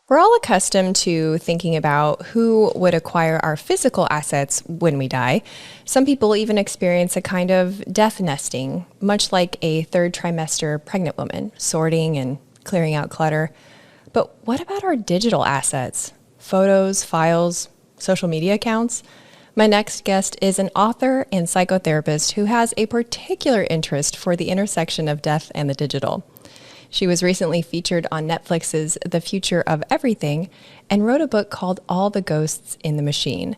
We're all accustomed to thinking about who would acquire our physical assets when we die. Some people even experience a kind of death nesting, much like a third trimester pregnant woman, sorting and clearing out clutter. But what about our digital assets? Photos, files, social media accounts? My next guest is an author and psychotherapist who has a particular interest for the intersection of death and the digital. She was recently featured on Netflix's The Future of Everything and wrote a book called All the Ghosts in the Machine.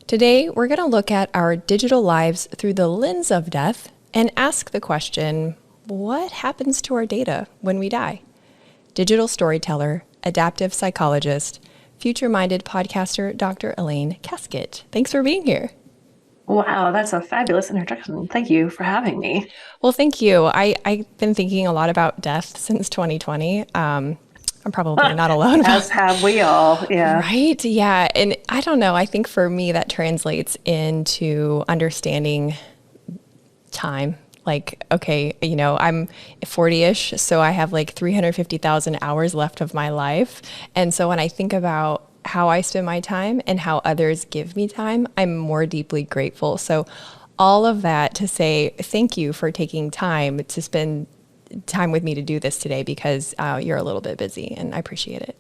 Today, we're going to look at our digital lives through the lens of death and ask the question, what happens to our data when we die? Digital storyteller, adaptive psychologist, future-minded podcaster, Dr. Elaine Casket. Thanks for being here. Wow, that's a fabulous introduction. Thank you for having me. Well, thank you. I've been thinking a lot about death since 2020. I'm probably not alone. As have we all. Yeah. Right. Yeah. And I don't know. I think for me, that translates into understanding time. Like, okay, I'm 40-ish, so I have like 350,000 hours left of my life. And so when I think about how I spend my time and how others give me time, I'm more deeply grateful. So all of that to say thank you for taking time to spend time with me to do this today, because you're a little bit busy and I appreciate it.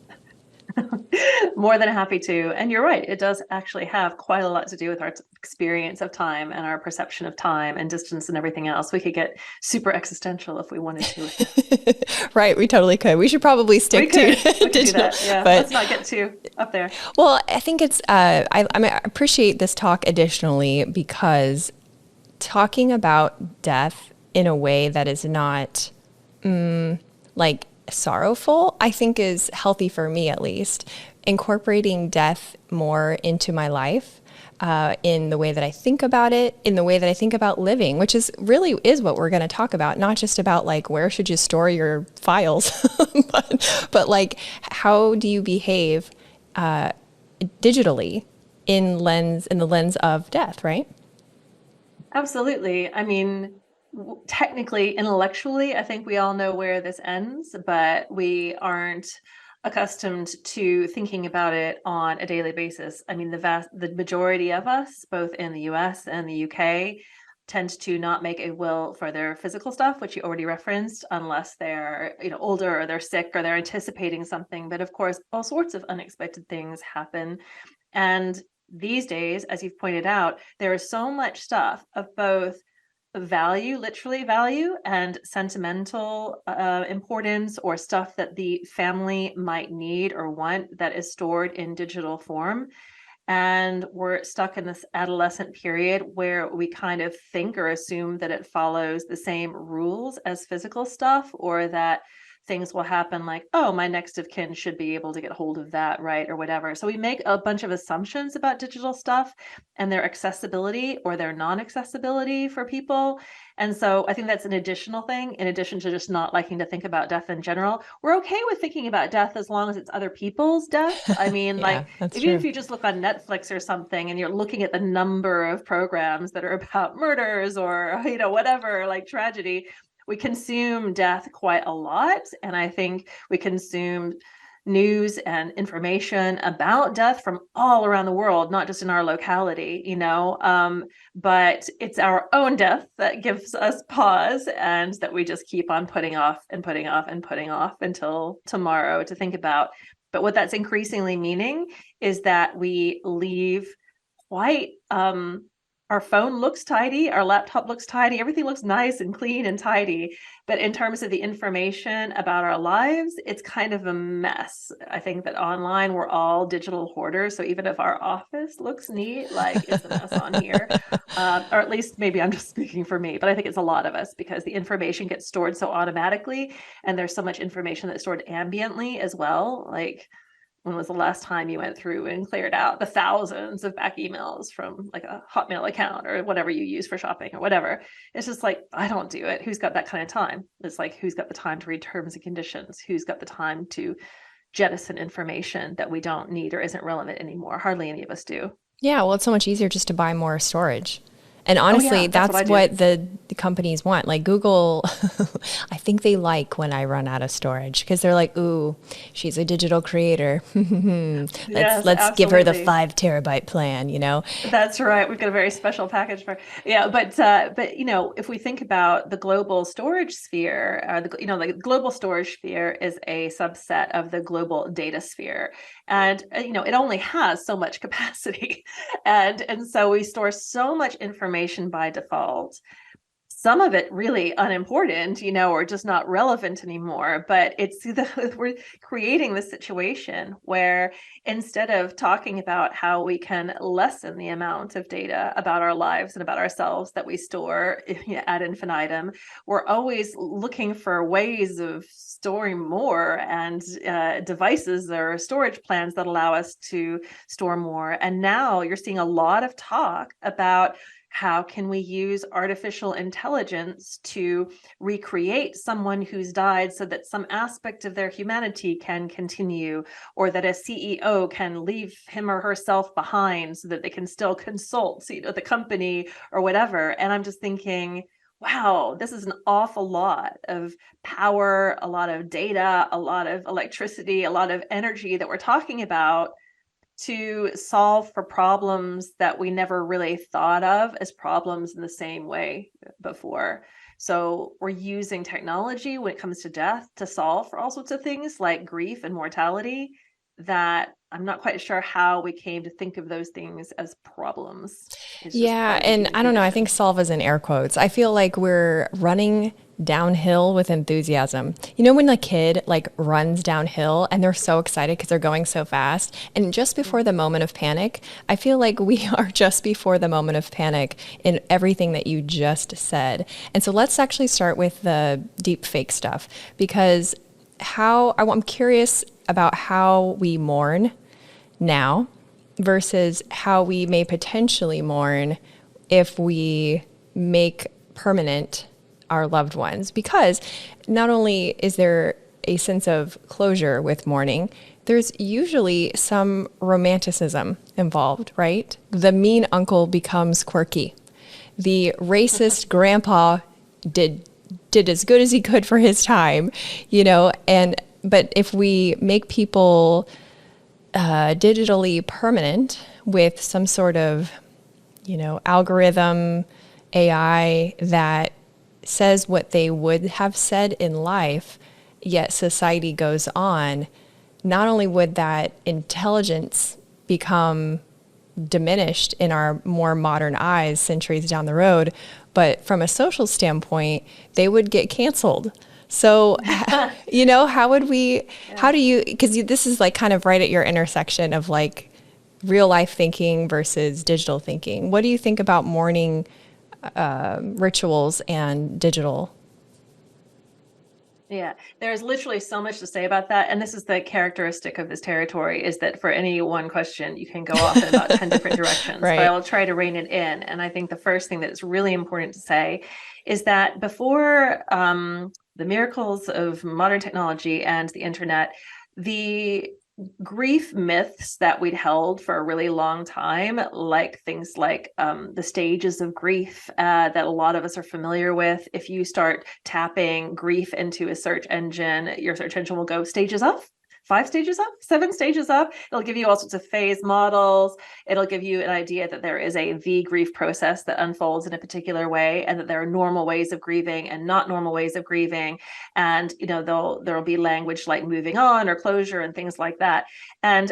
More than happy to. And you're right. It does actually have quite a lot to do with our experience of time and our perception of time and distance and everything else. We could get super existential if we wanted to. Right. We totally could. We should probably stick to digital. Do that. Yeah. But let's not get too up there. Well, I think it's, I appreciate this talk additionally because talking about death in a way that is not like sorrowful, I think is healthy for me, at least. Incorporating death more into my life, in the way that I think about it, in the way that I think about living, which is really what we're going to talk about, not just about like where should you store your files, but like how do you behave digitally in the lens of death, right? Absolutely. I mean, technically, intellectually, I think we all know where this ends, but we aren't accustomed to thinking about it on a daily basis. I mean, the majority of us, both in the US and the UK, tend to not make a will for their physical stuff, which you already referenced, unless they're, older or they're sick or they're anticipating something. But of course, all sorts of unexpected things happen. And these days, as you've pointed out, there is so much stuff of both value, literally value, and sentimental importance, or stuff that the family might need or want that is stored in digital form. And we're stuck in this adolescent period where we kind of think or assume that it follows the same rules as physical stuff, or that things will happen like, oh, my next of kin should be able to get hold of that, right? Or whatever. So we make a bunch of assumptions about digital stuff and their accessibility or their non-accessibility for people. And so I think that's an additional thing, in addition to just not liking to think about death in general. We're okay with thinking about death as long as it's other people's death. I mean, Yeah, that's even true. if you just look on Netflix or something and you're looking at the number of programs that are about murders or, whatever, like tragedy, we consume death quite a lot. And I think we consume news and information about death from all around the world, not just in our locality, but it's our own death that gives us pause, and that we just keep on putting off and putting off and putting off until tomorrow to think about. But what that's increasingly meaning is that we leave quite, our phone looks tidy, our laptop looks tidy, everything looks nice and clean and tidy. But in terms of the information about our lives, it's kind of a mess. I think that online, we're all digital hoarders. So even if our office looks neat, like it's a mess on here. Or at least maybe I'm just speaking for me, but I think it's a lot of us, because the information gets stored so automatically. And there's so much information that's stored ambiently as well. Like, when was the last time you went through and cleared out the thousands of back emails from like a Hotmail account or whatever you use for shopping or whatever? It's just like, I don't do it. Who's got that kind of time? It's like, who's got the time to read terms and conditions? Who's got the time to jettison information that we don't need or isn't relevant anymore? Hardly any of us do. Yeah, well, it's so much easier just to buy more storage. And Oh honestly, yeah, that's what that's I do. what the companies want. Like Google, I think they like when I run out of storage because they're like, "Ooh, she's a digital creator. let's Yes, let's give her the absolutely. 5 terabyte plan." You know? That's right. We've got a very special package for, yeah. But you know, if we think about the global storage sphere, the global storage sphere is a subset of the global data sphere, and you know, it only has so much capacity, and so we store so much information by default, some of it really unimportant, you know, or just not relevant anymore. But we're creating this situation where instead of talking about how we can lessen the amount of data about our lives and about ourselves that we store ad infinitum, we're always looking for ways of storing more, and devices or storage plans that allow us to store more. And now you're seeing a lot of talk about how can we use artificial intelligence to recreate someone who's died so that some aspect of their humanity can continue, or that a CEO can leave him or herself behind so that they can still consult, you know, the company or whatever. And I'm just thinking, wow, this is an awful lot of power, a lot of data, a lot of electricity, a lot of energy that we're talking about to solve for problems that we never really thought of as problems in the same way before. So we're using technology when it comes to death to solve for all sorts of things like grief and mortality that I'm not quite sure how we came to think of those things as problems. It's just Yeah, part of the and human I don't know. I think condition. solve is in air quotes. I feel like we're running downhill with enthusiasm. You know, when a kid like runs downhill and they're so excited because they're going so fast, and just before the moment of panic, I feel like we are just before the moment of panic in everything that you just said. And so let's actually start with the deep fake stuff because I'm curious about how we mourn now versus how we may potentially mourn if we make permanent our loved ones. Because not only is there a sense of closure with mourning, there's usually some romanticism involved, right? The mean uncle becomes quirky. The racist grandpa did did as good as he could for his time, you know, and but if we make people digitally permanent with some sort of, you know, algorithm AI that says what they would have said in life, yet society goes on, not only would that intelligence become diminished in our more modern eyes centuries down the road, but from a social standpoint, they would get canceled. So, you know, how Yeah. do you, because this is like kind of right at your intersection of like real life thinking versus digital thinking. What do you think about mourning rituals and digital? Yeah, there's literally so much to say about that. And this is the characteristic of this territory, is that for any one question, you can go off in about 10 different directions, but I Right. will try to rein it in. And I think the first thing that is really important to say is that before the miracles of modern technology and the internet, the grief myths that we'd held for a really long time, like things like the stages of grief that a lot of us are familiar with. If you start tapping grief into a search engine, your search engine will go stages of, 5 stages up, 7 stages up. It'll give you all sorts of phase models. It'll give you an idea that there is the grief process that unfolds in a particular way, and that there are normal ways of grieving and not normal ways of grieving. And you know, there'll be language like moving on or closure and things like that. And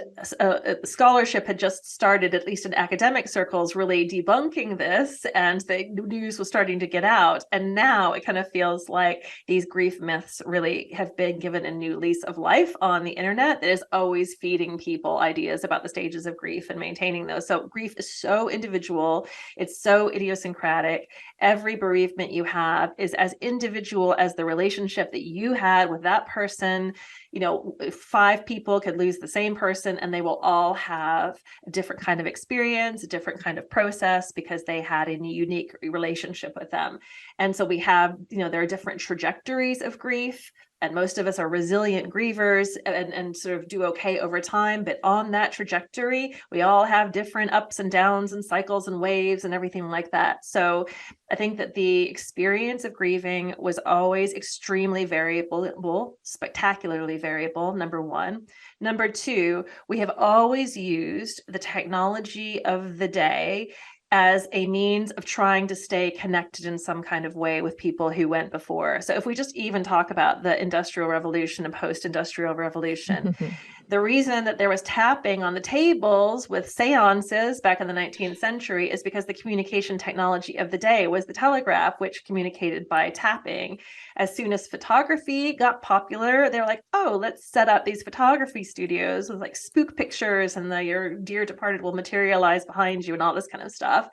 scholarship had just started, at least in academic circles, really debunking this, and the news was starting to get out. And now it kind of feels like these grief myths really have been given a new lease of life on the internet that is always feeding people ideas about the stages of grief and maintaining those. So grief is so individual, it's so idiosyncratic. Every bereavement you have is as individual as the relationship that you had with that person. You know, 5 people could lose the same person and they will all have a different kind of experience, a different kind of process, because they had a unique relationship with them. And so we have, you know, there are different trajectories of grief. and most of us are resilient grievers and sort of do okay over time. But on that trajectory, we all have different ups and downs and cycles and waves and everything like that. So I think that the experience of grieving was always extremely variable, spectacularly variable, number one. Number two, we have always used the technology of the day as a means of trying to stay connected in some kind of way with people who went before. So if we just even talk about the Industrial Revolution and post-Industrial Revolution, the reason that there was tapping on the tables with seances back in the 19th century is because the communication technology of the day was the telegraph, which communicated by tapping. As soon as photography got popular, they were like, oh, let's set up these photography studios with like spook pictures, and your dear departed will materialize behind you and all this kind of stuff.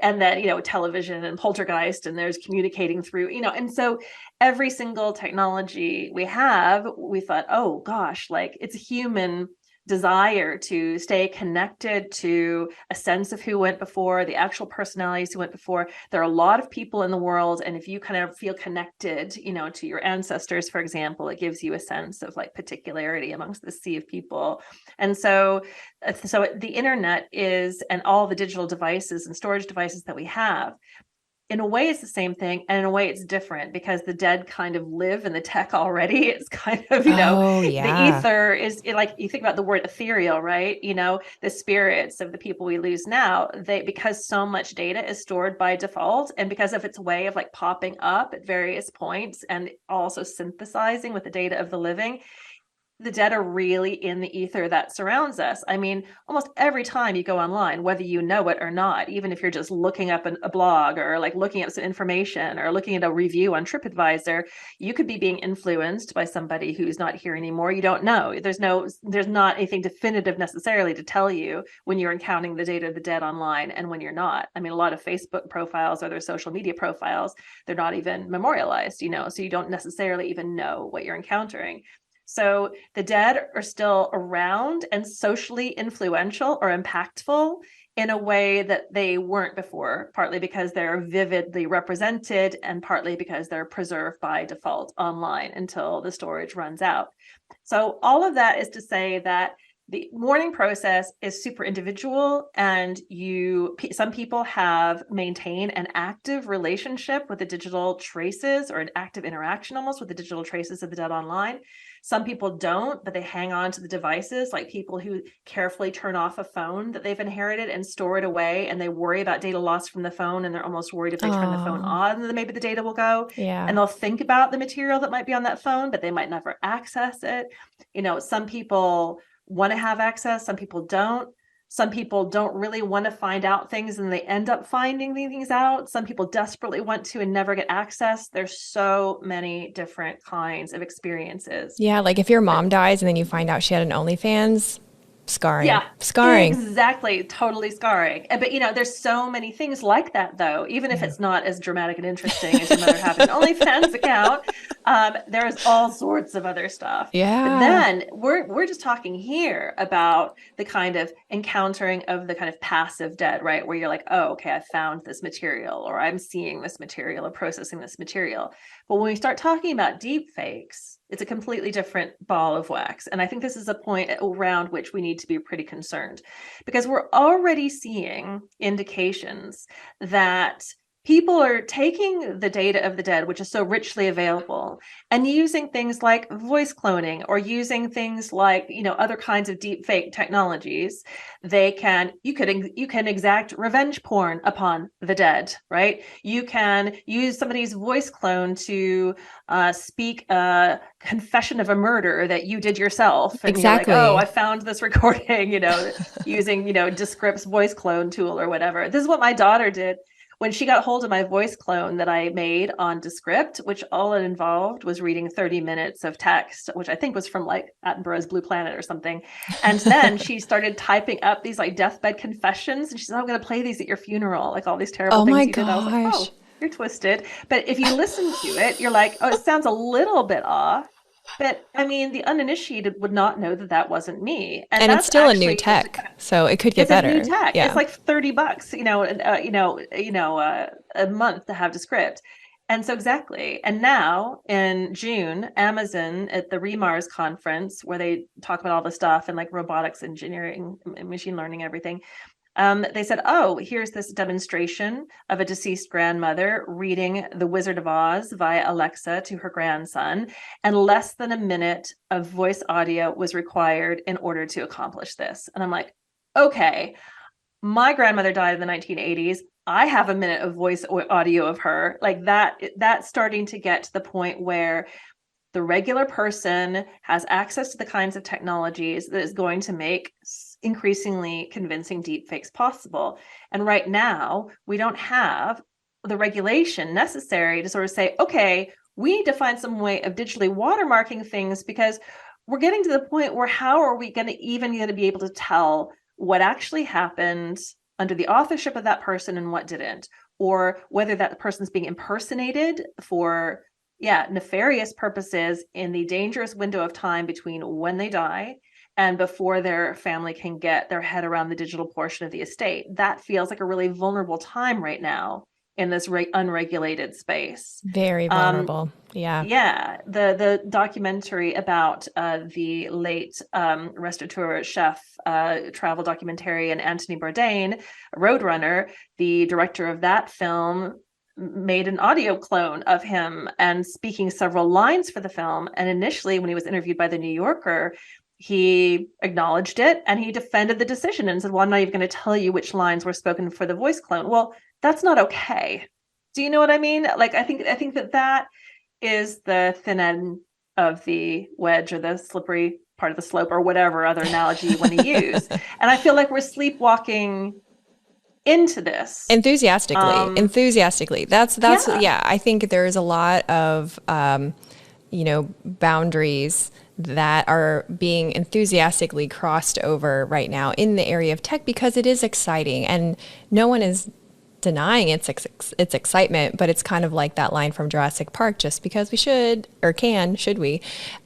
And then, television and poltergeist, and there's communicating through, and so every single technology we have, we thought, oh gosh, like it's a human desire to stay connected to a sense of who went before, the actual personalities who went before. There are a lot of people in the world, and if you kind of feel connected, to your ancestors, for example, it gives you a sense of like particularity amongst the sea of people. And so the internet is, and all the digital devices and storage devices that we have, in a way it's the same thing, and in a way it's different, because the dead kind of live in the tech already. It's kind of, Oh, yeah. the ether is like, you think about the word ethereal, right? The spirits of the people we lose now, because so much data is stored by default, and because of its way of like popping up at various points and also synthesizing with the data of the living, the dead are really in the ether that surrounds us. I mean, almost every time you go online, whether you know it or not, even if you're just looking up a blog or like looking up some information or looking at a review on TripAdvisor, you could be being influenced by somebody who's not here anymore. You don't know. There's not anything definitive necessarily to tell you when you're encountering the data of the dead online and when you're not. I mean, a lot of Facebook profiles or their social media profiles, they're not even memorialized, so you don't necessarily even know what you're encountering. So the dead are still around and socially influential or impactful in a way that they weren't before, partly because they're vividly represented and partly because they're preserved by default online until the storage runs out. So all of that is to say that the mourning process is super individual, and some people have maintained an active relationship with the digital traces, or an active interaction almost with the digital traces of the dead online. Some people don't, but they hang on to the devices, like people who carefully turn off a phone that they've inherited and store it away, and they worry about data loss from the phone, and they're almost worried if they turn the phone on, then maybe the data will go. Yeah. And they'll think about the material that might be on that phone, but they might never access it. Some people want to have access, some people don't. Some people don't really want to find out things and they end up finding things out. Some people desperately want to and never get access. There's so many different kinds of experiences. Yeah, like if your mom dies and then you find out she had an OnlyFans, scarring. Yeah, scarring. Exactly. Totally scarring. But, there's so many things like that, though, even if it's not as dramatic and interesting as your mother having an OnlyFans account. There's all sorts of other stuff. Yeah. But then we're just talking here about the kind of encountering of the kind of passive dead, right? Where you're like, oh, okay, I found this material, or I'm seeing this material, or processing this material. But when we start talking about deepfakes, it's a completely different ball of wax. And I think this is a point around which we need to be pretty concerned, because we're already seeing indications that people are taking the data of the dead, which is so richly available, and using things like voice cloning, or using things like, other kinds of deep fake technologies. You can exact revenge porn upon the dead, right? You can use somebody's voice clone to speak a confession of a murder that you did yourself. And exactly. You're like, oh, I found this recording, using, Descript's voice clone tool or whatever. This is what my daughter did when she got hold of my voice clone that I made on Descript, which all it involved was reading 30 minutes of text, which I think was from like Attenborough's Blue Planet or something. And then she started typing up these like deathbed confessions, and she said, I'm going to play these at your funeral, like all these terrible things you did. I was like, oh, you're twisted. But if you listen to it, you're like, oh, it sounds a little bit off. But I mean, the uninitiated would not know that that wasn't me, and it's still a new tech, so it could get better. It's a new tech. Yeah. It's like $30, a month to have Descript, And so exactly. And now in June, Amazon at the Remars conference, where they talk about all the stuff and like robotics engineering, machine learning, everything, they said, oh, here's this demonstration of a deceased grandmother reading The Wizard of Oz via Alexa to her grandson, and less than a minute of voice audio was required in order to accomplish this. And I'm like, okay, my grandmother died in the 1980s. I have a minute of voice audio of her. Like that's starting to get to the point where the regular person has access to the kinds of technologies that is going to make increasingly convincing deepfakes possible. And right now, we don't have the regulation necessary to sort of say, okay, we need to find some way of digitally watermarking things, because we're getting to the point where how are we going to be able to tell what actually happened under the authorship of that person and what didn't, or whether that person's being impersonated for nefarious purposes in the dangerous window of time between when they die and before their family can get their head around the digital portion of the estate. That feels like a really vulnerable time right now in this unregulated space. Very vulnerable. Yeah, the documentary about the late restaurateur chef, travel documentarian Anthony Bourdain, Roadrunner, the director of that film, made an audio clone of him and speaking several lines for the film. And initially, when he was interviewed by The New Yorker, he acknowledged it and he defended the decision and said, well, I'm not even going to tell you which lines were spoken for the voice clone. Well, that's not okay. Do you know what I mean? Like, I think that is the thin end of the wedge, or the slippery part of the slope, or whatever other analogy you want to use. And I feel like we're sleepwalking into this enthusiastically. That's I think there's a lot of boundaries that are being enthusiastically crossed over right now in the area of tech, because it is exciting and no one is denying its excitement, but it's kind of like that line from Jurassic Park, just because we should or can, should we?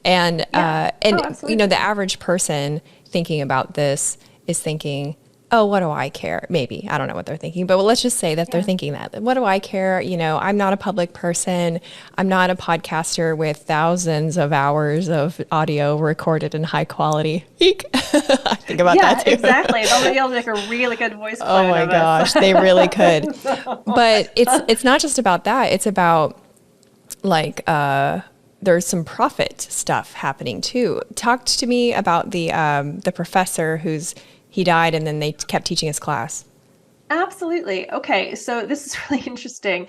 And the average person thinking about this is thinking, oh, what do I care? Maybe. I don't know what they're thinking, but let's just say that they're thinking that. What do I care? I'm not a public person. I'm not a podcaster with thousands of hours of audio recorded in high quality. Eek. I think about that too. Exactly. They'll be able to make a really good voice. Oh my gosh, they really could. But it's not just about that. It's about like there's some profit stuff happening too. Talk to me about the professor he died and then they kept teaching his class. Absolutely. Okay, so this is really interesting.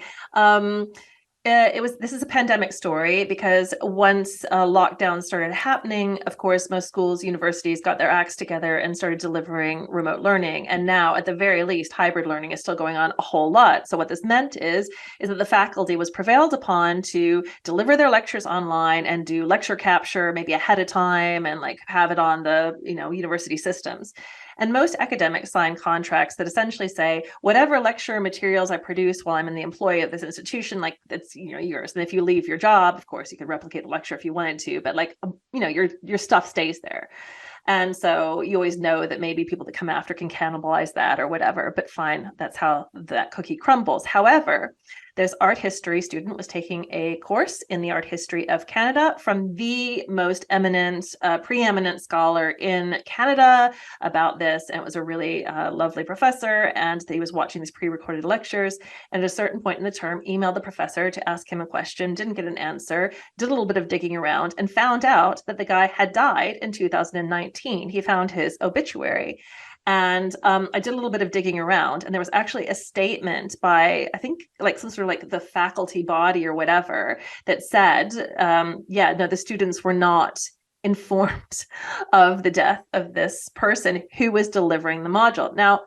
This is a pandemic story, because once lockdown started happening, of course, most schools, universities got their acts together and started delivering remote learning. And now, at the very least, hybrid learning is still going on a whole lot. So what this meant is that the faculty was prevailed upon to deliver their lectures online and do lecture capture maybe ahead of time and like have it on the university systems. And most academics sign contracts that essentially say, whatever lecture materials I produce while I'm in the employ of this institution, like that's yours. And if you leave your job, of course, you could replicate the lecture if you wanted to, but like your stuff stays there. And so you always know that maybe people that come after can cannibalize that or whatever, but fine, that's how that cookie crumbles. However, this art history student was taking a course in the art history of Canada from the most eminent, preeminent scholar in Canada about this. And it was a really lovely professor. And he was watching these pre-recorded lectures. And at a certain point in the term, emailed the professor to ask him a question, didn't get an answer, did a little bit of digging around, and found out that the guy had died in 2019. He found his obituary. And I did a little bit of digging around, and there was actually a statement by, I think, like some sort of like the faculty body or whatever, that said, the students were not informed of the death of this person who was delivering the module. Now,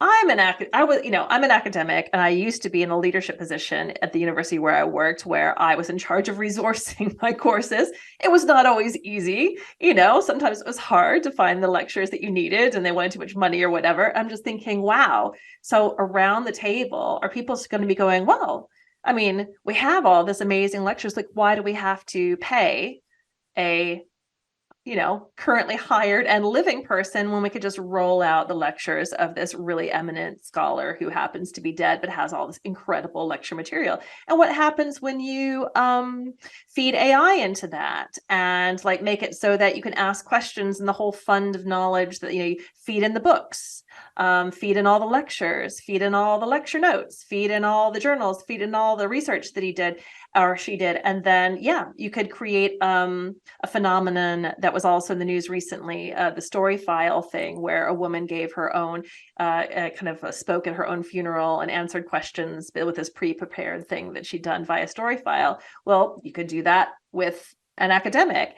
I'm an academic, and I used to be in a leadership position at the university where I worked, where I was in charge of resourcing my courses. It was not always easy. Sometimes it was hard to find the lectures that you needed and they wanted too much money or whatever. I'm just thinking, wow. So around the table, are people going to be going, well, I mean, we have all this amazing lectures. Like, why do we have to pay a currently hired and living person when we could just roll out the lectures of this really eminent scholar who happens to be dead but has all this incredible lecture material? And what happens when you feed AI into that and like make it so that you can ask questions and the whole fund of knowledge that you feed in the books, feed in all the lectures, feed in all the lecture notes, feed in all the journals, feed in all the research that he did or she did, and then you could create a phenomenon that was also in the news recently, the story file thing, where a woman gave her own spoke at her own funeral and answered questions with this pre-prepared thing that she'd done via story file. Well, you could do that with an academic.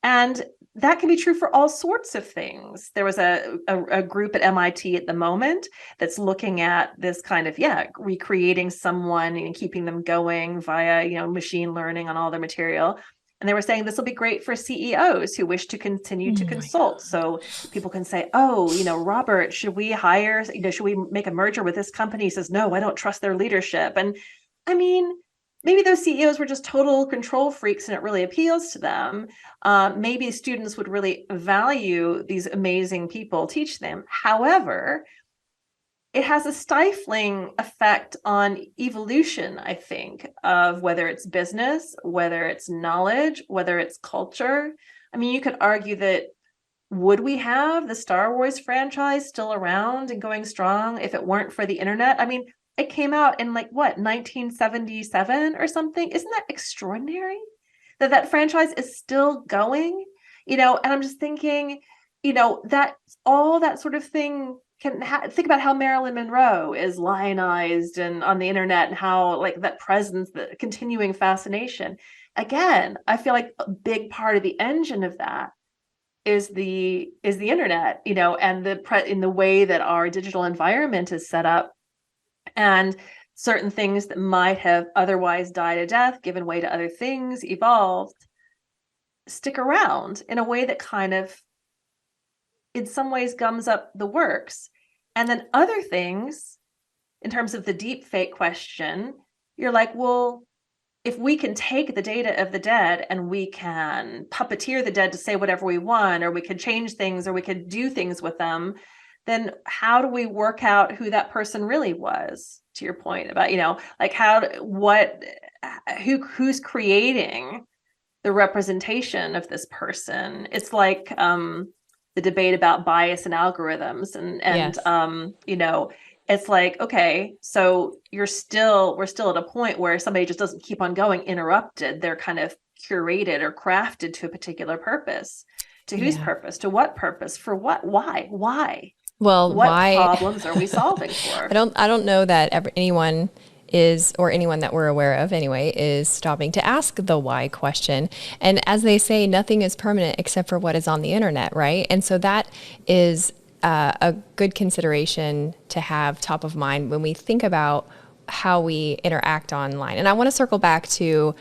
And that can be true for all sorts of things. There was a group at MIT at the moment that's looking at this kind of, recreating someone and keeping them going via, machine learning on all their material. And they were saying this will be great for CEOs who wish to continue to consult. So people can say, Robert, should we hire, should we make a merger with this company? He says, no, I don't trust their leadership. And I mean, maybe those CEOs were just total control freaks and it really appeals to them. Maybe students would really value these amazing people teach them. However, it has a stifling effect on evolution, I think, of whether it's business, whether it's knowledge, whether it's culture. I mean, you could argue that would we have the Star Wars franchise still around and going strong if it weren't for the internet? I mean, it came out in 1977 or something. Isn't that extraordinary that franchise is still going? And I'm just thinking, that all that sort of thing can think about how Marilyn Monroe is lionized and on the internet and how that presence, the continuing fascination. Again, I feel like a big part of the engine of that is the internet, and in the way that our digital environment is set up. And certain things that might have otherwise died a death, given way to other things, evolved, stick around in a way that kind of, in some ways, gums up the works. And then other things, in terms of the deepfake question, you're like, well, if we can take the data of the dead and we can puppeteer the dead to say whatever we want, or we could change things, or we could do things with them, then how do we work out who that person really was? To your point about, who's creating the representation of this person? It's like the debate about bias and algorithms, and yes. It's like, okay, so we're still at a point where somebody just doesn't keep on going interrupted. They're kind of curated or crafted to a particular purpose. To whose purpose? To what purpose? For what? Why? Well, what problems are we solving for? I don't know that anyone is, or anyone that we're aware of anyway, is stopping to ask the why question. And as they say, nothing is permanent except for what is on the internet, right? And so that is a good consideration to have top of mind when we think about how we interact online. And I want to circle back to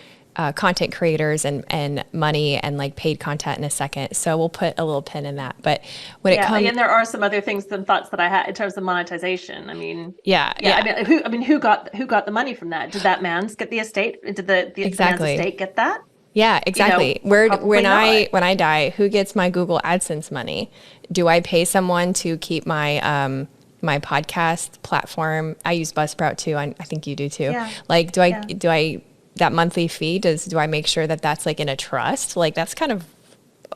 content creators and money and paid content in a second. So we'll put a little pin in that. But when it comes, and there are some other things, some thoughts that I had in terms of monetization. I mean, who got the money from that? Did that man get the estate? Did the man's estate get that? Yeah, exactly. When I die, who gets my Google AdSense money? Do I pay someone to keep my my podcast platform? I use Buzzsprout too. I think you do too. Yeah. Do I that monthly fee, do I make sure that that's in a trust? That's kind of,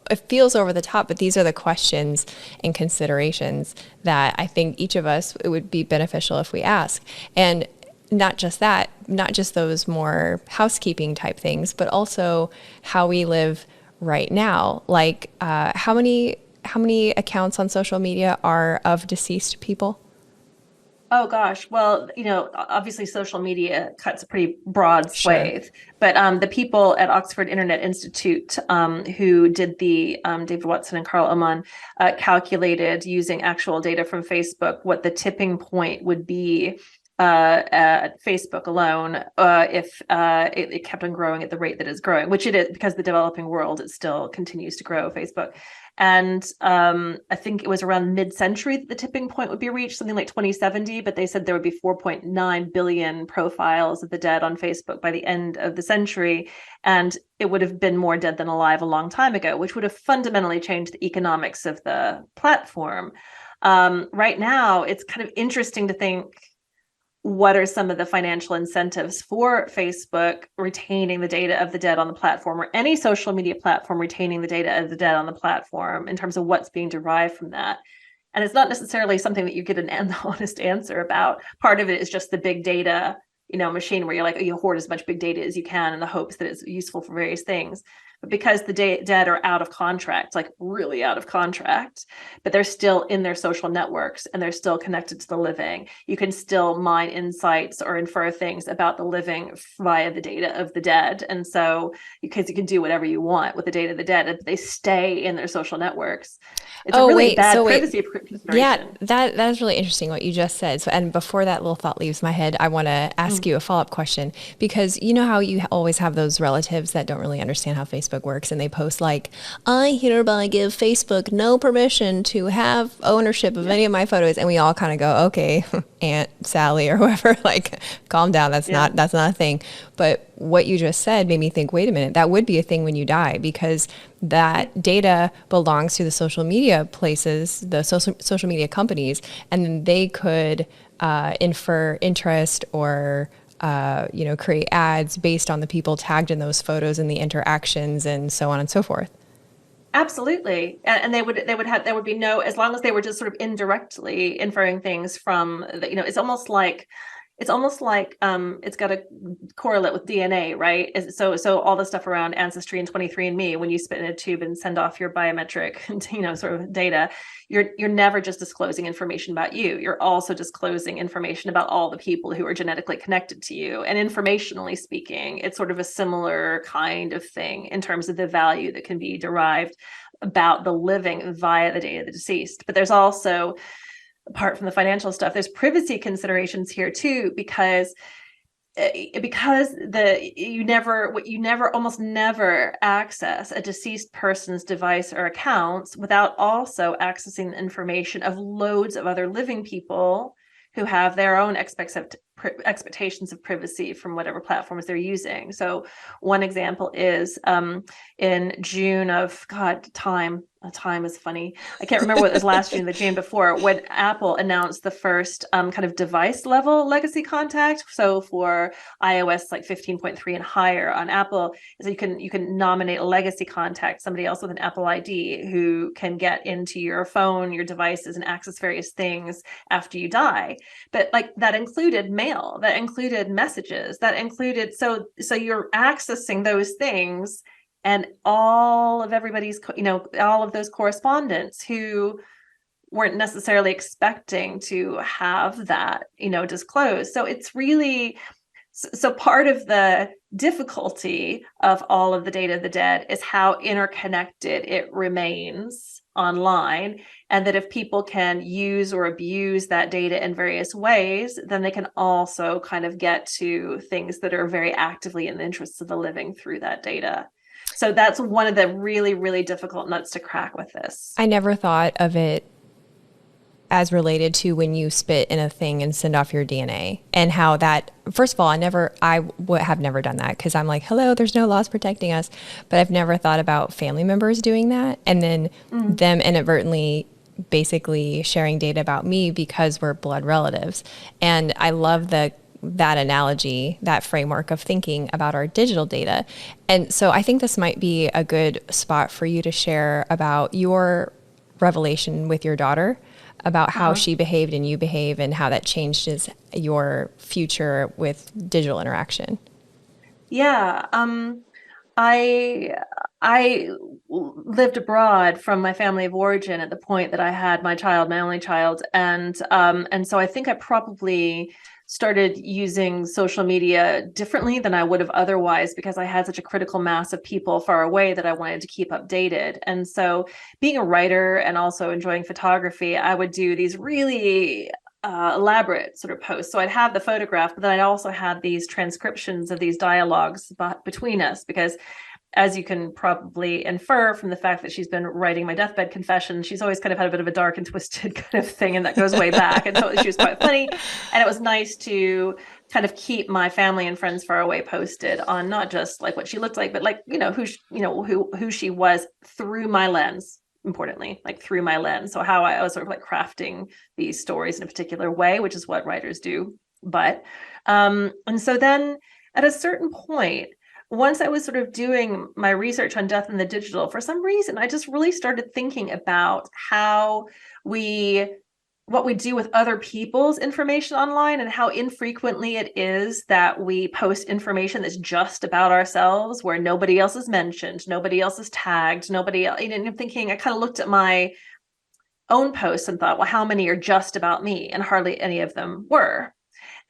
it feels over the top, but these are the questions and considerations that I think each of us, it would be beneficial if we ask. And not just that, not just those more housekeeping type things, but also how we live right now. How many accounts on social media are of deceased people? Oh gosh, well, obviously social media cuts a pretty broad swathe, but the people at Oxford Internet Institute who did the David Watson and Carl Oman calculated using actual data from Facebook what the tipping point would be at Facebook alone if it kept on growing at the rate that it's growing, which it is, because the developing world, it still continues to grow, Facebook. And I think it was around mid-century that the tipping point would be reached, something like 2070, but they said there would be 4.9 billion profiles of the dead on Facebook by the end of the century. And it would have been more dead than alive a long time ago, which would have fundamentally changed the economics of the platform. Right now, it's kind of interesting to think, what are some of the financial incentives for Facebook retaining the data of the dead on the platform, or any social media platform retaining the data of the dead on the platform, in terms of what's being derived from that? And it's not necessarily something that you get an honest answer about. Part of it is just the big data, machine, where you're like, you hoard as much big data as you can in the hopes that it's useful for various things. But because the dead are out of contract, like really out of contract, but they're still in their social networks and they're still connected to the living, you can still mine insights or infer things about the living via the data of the dead. And so, because you can do whatever you want with the data of the dead, they stay in their social networks. It's a really bad privacy consideration. Yeah, that's really interesting what you just said. So, and before that little thought leaves my head, I want to ask you a follow-up question, because you know how you always have those relatives that don't really understand how Facebook works, and they post like, I hereby give Facebook no permission to have ownership of any of my photos, and we all kind of go, okay, Aunt Sally or whoever, like, calm down. That's not a thing. But what you just said made me think, wait a minute, that would be a thing when you die, because that data belongs to the social media places, the social media companies, and then they could infer interest or create ads based on the people tagged in those photos and the interactions and so on and so forth. Absolutely. And there would be no, as long as they were just sort of indirectly inferring things from it's almost like it's got to correlate with DNA, right? So all the stuff around Ancestry and 23andMe, when you spit in a tube and send off your biometric, sort of data, you're never just disclosing information about you. You're also disclosing information about all the people who are genetically connected to you. And informationally speaking, it's sort of a similar kind of thing in terms of the value that can be derived about the living via the data of the deceased. But there's also, apart from the financial stuff, there's privacy considerations here too, because you almost never access a deceased person's device or accounts without also accessing the information of loads of other living people who have their own expectations of privacy from whatever platforms they're using. So one example is in June of, time is funny. I can't remember what it was last June, the June before, when Apple announced the first kind of device level legacy contact. So for iOS like 15.3 and higher on Apple, so you can nominate a legacy contact, somebody else with an Apple ID who can get into your phone, your devices, and access various things after you die. But like that included mail, that included messages, that included, so you're accessing those things, and all of everybody's, all of those correspondents who weren't necessarily expecting to have that, disclosed. So it's really, so part of the difficulty of all of the data of the dead is how interconnected it remains online, and that if people can use or abuse that data in various ways, then they can also kind of get to things that are very actively in the interests of the living through that data. So that's one of the really, really difficult nuts to crack with this. I never thought of it as related to when you spit in a thing and send off your DNA, and how that, first of all, I would have never done that, because I'm like, hello, there's no laws protecting us. But I've never thought about family members doing that, and then them inadvertently basically sharing data about me because we're blood relatives. And I love that analogy, that framework of thinking about our digital data. And so I think this might be a good spot for you to share about your revelation with your daughter, about how she behaved and you behave, and how that changes your future with digital interaction. Yeah. I lived abroad from my family of origin at the point that I had my child, my only child. And so I think I probably started using social media differently than I would have otherwise, because I had such a critical mass of people far away that I wanted to keep updated. And so being a writer and also enjoying photography, I would do these really elaborate sort of posts. So I'd have the photograph, but then I'd also have these transcriptions of these dialogues between us, because as you can probably infer from the fact that she's been writing my deathbed confession, she's always kind of had a bit of a dark and twisted kind of thing, and that goes way back. And so she was quite funny, and it was nice to kind of keep my family and friends far away posted on not just like what she looked like, but like, who she was through my lens. Importantly, like through my lens. So how I was sort of like crafting these stories in a particular way, which is what writers do. But and so then at a certain point, once I was sort of doing my research on death in the digital, for some reason, I just really started thinking about what we do with other people's information online, and how infrequently it is that we post information that's just about ourselves, where nobody else is mentioned, nobody else is tagged, nobody else. And I'm thinking, I kind of looked at my own posts and thought, well, how many are just about me? And hardly any of them were.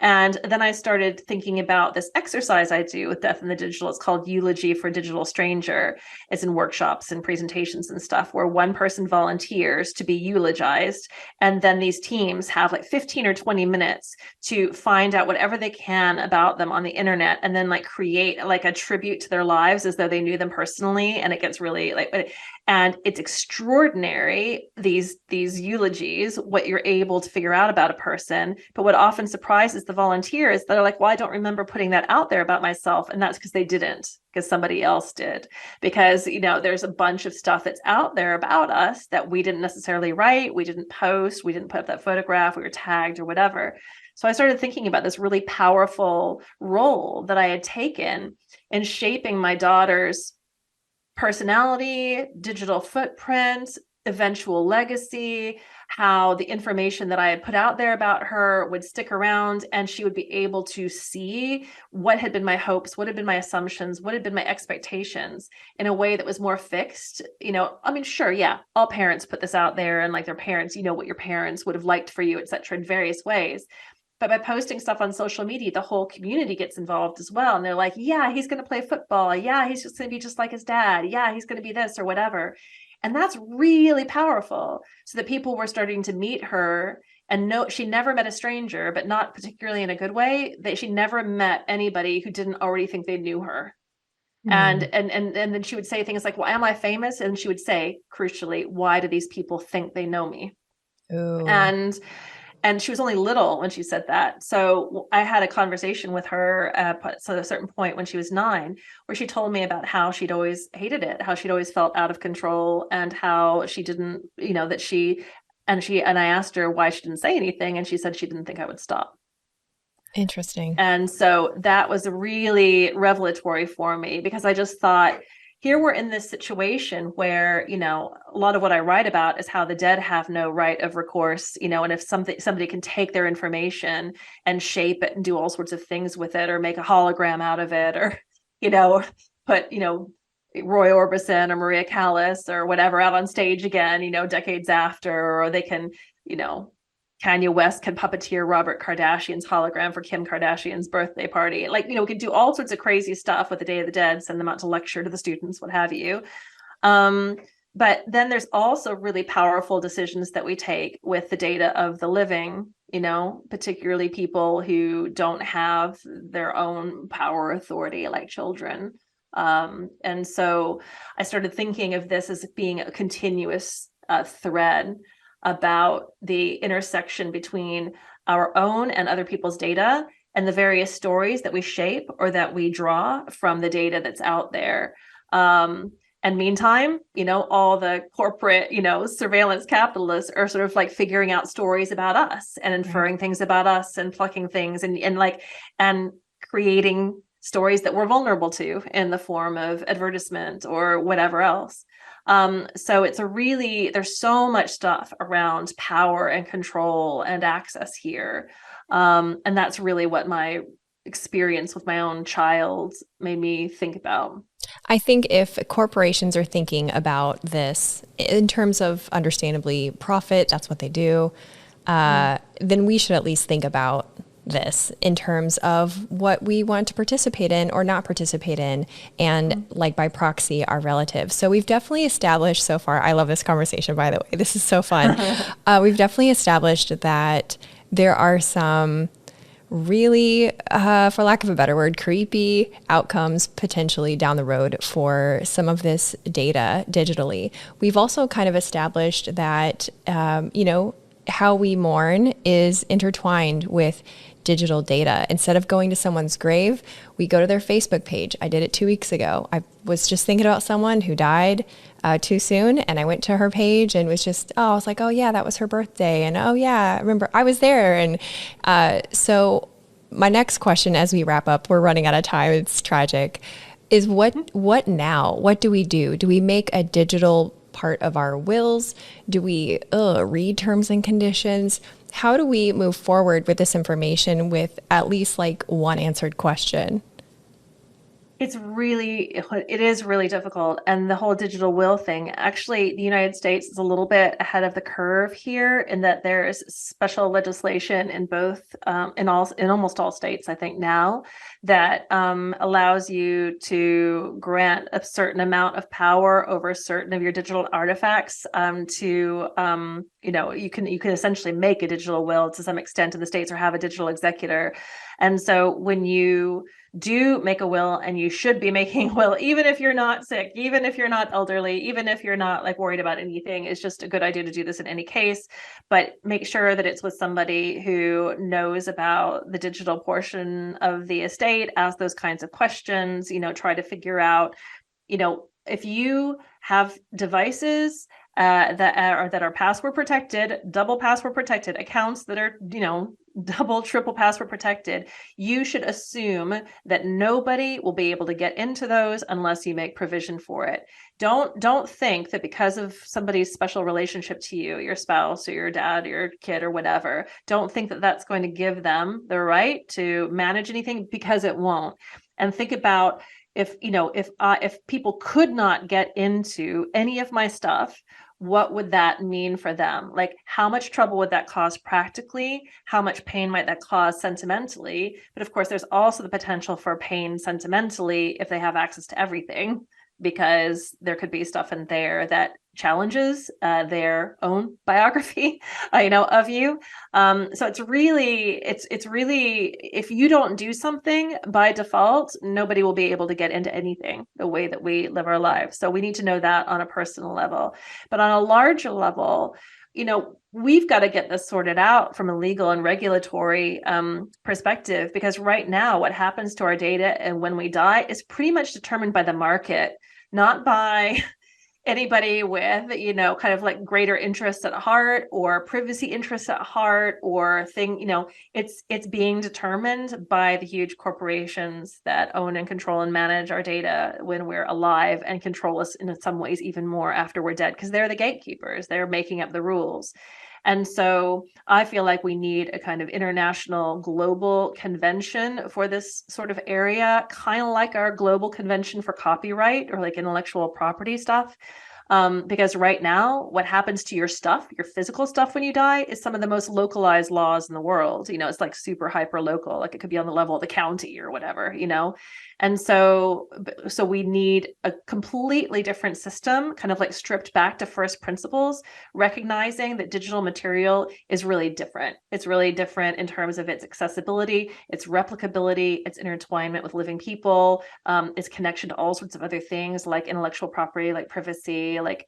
And then I started thinking about this exercise I do with Death in the Digital. It's called Eulogy for a Digital Stranger. It's in workshops and presentations and stuff, where one person volunteers to be eulogized. And then these teams have like 15 or 20 minutes to find out whatever they can about them on the internet, and then like create like a tribute to their lives as though they knew them personally. And it gets really like, and it's extraordinary, these eulogies, what you're able to figure out about a person. But what often surprises the volunteers, they're like, well, I don't remember putting that out there about myself. And that's because they didn't, because somebody else did. Because, there's a bunch of stuff that's out there about us that we didn't necessarily write, we didn't post, we didn't put up that photograph, we were tagged or whatever. So I started thinking about this really powerful role that I had taken in shaping my daughter's personality, digital footprint, eventual legacy, how the information that I had put out there about her would stick around, and she would be able to see what had been my hopes, what had been my assumptions, what had been my expectations, in a way that was more fixed. Sure, yeah, all parents put this out there, and like their parents, what your parents would have liked for you, et cetera, in various ways. But by posting stuff on social media, the whole community gets involved as well. And they're like, yeah, he's going to play football. Yeah, he's just going to be just like his dad. Yeah, he's going to be this or whatever. And that's really powerful. So that people were starting to meet her and know she never met a stranger, but not particularly in a good way. That she never met anybody who didn't already think they knew her. Mm. And then she would say things like, well, am I famous? And she would say, crucially, why do these people think they know me? Ooh. And she was only little when she said that. So I had a conversation with her at a certain point when she was 9, where she told me about how she'd always hated it, how she'd always felt out of control, and how she didn't, and I asked her why she didn't say anything, and she said she didn't think I would stop. Interesting. And so that was really revelatory for me, because I just thought, here we're in this situation where, a lot of what I write about is how the dead have no right of recourse, and if somebody can take their information and shape it and do all sorts of things with it, or make a hologram out of it, or, put, Roy Orbison or Maria Callas or whatever out on stage again, decades after, or they can, Kanye West can puppeteer Robert Kardashian's hologram for Kim Kardashian's birthday party. Like, we could do all sorts of crazy stuff with the Day of the Dead, send them out to lecture to the students, what have you. But then there's also really powerful decisions that we take with the data of the living, particularly people who don't have their own power authority, like children. And so I started thinking of this as being a continuous thread about the intersection between our own and other people's data, and the various stories that we shape or that we draw from the data that's out there. And meantime, all the corporate, surveillance capitalists are sort of like figuring out stories about us and inferring things about us and plucking things and creating stories that we're vulnerable to in the form of advertisement or whatever else. So there's so much stuff around power and control and access here. And that's really what my experience with my own child made me think about. I think if corporations are thinking about this in terms of understandably profit, that's what they do, then we should at least think about this in terms of what we want to participate in or not participate in, and like by proxy, our relatives. So we've definitely established so far, I love this conversation, by the way, this is so fun. We've definitely established that there are some really, for lack of a better word, creepy outcomes potentially down the road for some of this data digitally. We've also kind of established that, how we mourn is intertwined with digital data. Instead of going to someone's grave, we go to their Facebook page. I did it 2 weeks ago. I was just thinking about someone who died too soon, and I went to her page and was just, I was like, oh yeah, that was her birthday, and oh yeah, I remember I was there. And so my next question, as we wrap up, we're running out of time, it's tragic, is what now? What do we do? Do we make a digital part of our wills? Do we read terms and conditions? How do we move forward with this information with at least like one answered question? It is really difficult. And the whole digital will thing, actually, the United States is a little bit ahead of the curve here in that there's special legislation in almost all states, I think now, that allows you to grant a certain amount of power over certain of your digital artifacts you can essentially make a digital will to some extent in the states or have a digital executor. And so when you do make a will, and you should be making a will, even if you're not sick, even if you're not elderly, even if you're not like worried about anything, it's just a good idea to do this in any case. But make sure that it's with somebody who knows about the digital portion of the estate. Ask those kinds of questions, try to figure out, if you have devices that are password protected, double password protected, accounts that are, double, triple password protected, you should assume that nobody will be able to get into those unless you make provision for it. Don't think that because of somebody's special relationship to you, your spouse or your dad or your kid or whatever, don't think that that's going to give them the right to manage anything, because it won't. And think about, if people could not get into any of my stuff, what would that mean for them? Like, how much trouble would that cause practically? How much pain might that cause sentimentally? But of course, there's also the potential for pain sentimentally if they have access to everything, because there could be stuff in there that challenges their own biography, of you. So it's really, if you don't do something by default, nobody will be able to get into anything the way that we live our lives. So we need to know that on a personal level. But on a larger level, we've got to get this sorted out from a legal and regulatory perspective, because right now what happens to our data and when we die is pretty much determined by the market, not by anybody with, kind of like greater interests at heart or privacy interests at heart or it's being determined by the huge corporations that own and control and manage our data when we're alive, and control us in some ways even more after we're dead, because they're the gatekeepers. They're making up the rules. And so I feel like we need a kind of international global convention for this sort of area, kind of like our global convention for copyright or like intellectual property stuff. Because right now, what happens to your stuff, your physical stuff when you die, is some of the most localized laws in the world. It's like super hyper local, like it could be on the level of the county or whatever, And so we need a completely different system, kind of like stripped back to first principles, recognizing that digital material is really different. It's really different in terms of its accessibility, its replicability, its intertwinement with living people, its connection to all sorts of other things like intellectual property, like privacy, like,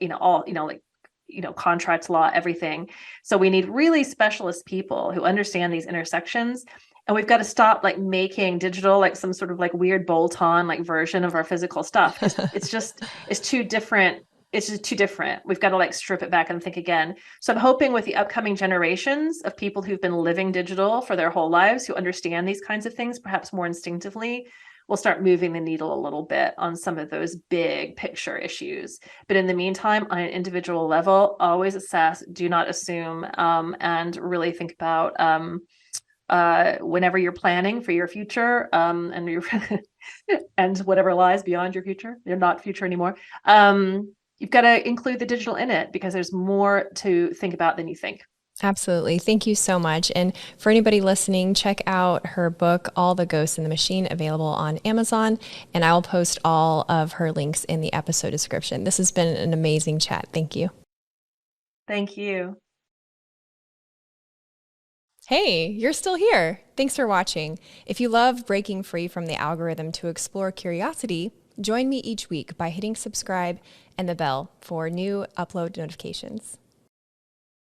contract law, everything. So we need really specialist people who understand these intersections. And we've got to stop like making digital like some sort of like weird bolt-on like version of our physical stuff. It's too different. It's just too different. We've got to like strip it back and think again. So I'm hoping with the upcoming generations of people who've been living digital for their whole lives, who understand these kinds of things, perhaps more instinctively, we'll start moving the needle a little bit on some of those big picture issues. But in the meantime, on an individual level, always assess, do not assume, and really think about whenever you're planning for your future and your and whatever lies beyond your future, you're not future anymore. You've got to include the digital in it, because there's more to think about than you think. Absolutely. Thank you so much. And for anybody listening, check out her book, All the Ghosts in the Machine, available on Amazon. And I will post all of her links in the episode description. This has been an amazing chat. Thank you. Thank you. Hey, you're still here. Thanks for watching. If you love breaking free from the algorithm to explore curiosity, join me each week by hitting subscribe and the bell for new upload notifications.